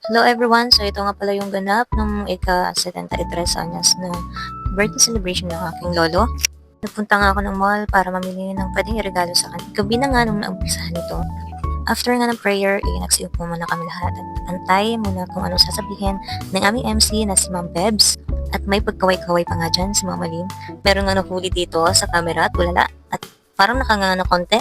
Hello everyone! So ito nga pala yung ganap ng ika-73 anyas na birthday celebration ng aking lolo. Nagpunta nga ako ng mall para mamili ng pwedeng regalo sa kanya. Gabi na nga nung naumpisahan nito. After nga ng prayer, nagsiupo muna kami lahat at antay muna kung anong sasabihin ng aming MC na si Ma'am Pebs. At may pagkaway-kaway pa nga dyan si Mama Lynn. Meron nga nahuli dito sa camera at ulala at parang nakanganga na konti.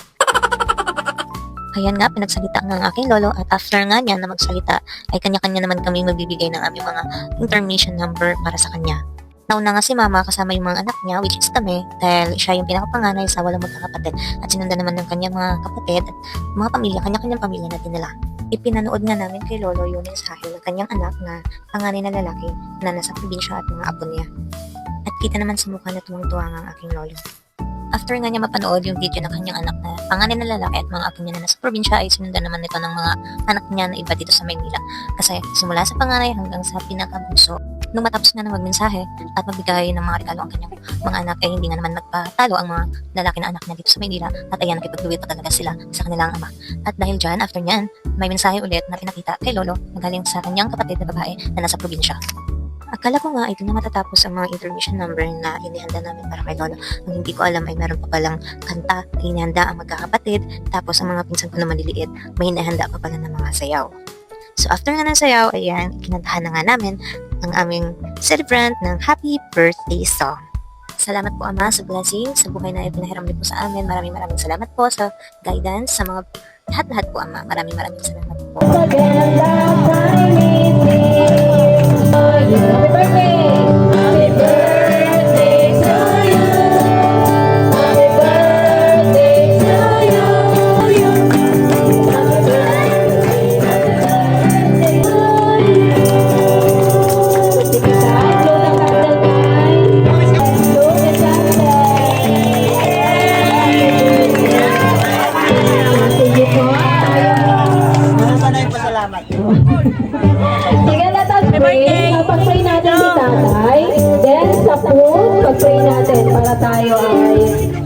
Ayan nga, pinagsalita ng aking lolo at after nga niya na magsalita ay kanya-kanya naman kami magbibigay ng aming mga intermission number para sa kanya. Nauna nga si mama kasama yung mga anak niya, which is kami, dahil siya yung pinakapanganay sa walang magkakapatid at sinundan naman ng kanyang mga kapatid at mga pamilya, kanya-kanyang pamilya na din nila. Ipinanood nga namin kay lolo yung mensahe ng kanyang anak na panganay na lalaki na nasa probinsya at mga apo niya. At kita naman sa mukha na tuwang-tuwa nga ang aking lolo. After nga niya mapanood yung video ng kanyang anak na panganay na lalaki at mga apo niya na nasa probinsya ay sinundan naman nito ng mga anak niya na iba dito sa Maynila. Kasi simula sa panganay hanggang sa pinakabunso, nung matapos nga na magmensahe at magbigay ng mga regalo ang kanyang mga anak ay hindi nga naman nagpatalo ang mga lalaki na anak niya dito sa Maynila at ayan nakipagduwit pa talaga sila sa kanilang ama. At dahil dyan, after nyan, may mensahe ulit na pinakita kay lolo na galing sa kanyang kapatid na babae na nasa probinsya. Akala ko nga ito na matatapos ang mga intermission number na inihanda namin para kay lolo. Ang hindi ko alam ay meron pa palang kanta na inihanda ang magkakapatid, tapos ang mga pinsan ko na maliliit, may inihanda pa pala ng mga sayaw. So after nga ng sayaw, ayan, kinantahan na nga namin ang aming celebrant ng happy birthday song. Salamat po Ama sa blessing, sa buhay na ipinahiram niyo po sa amin. Maraming salamat po sa guidance, sa mga lahat-lahat po Ama. Maraming salamat po. Sige, let us pray. Pag-pray natin si tatay. Then, sa food, pag-pray natin para tayo ay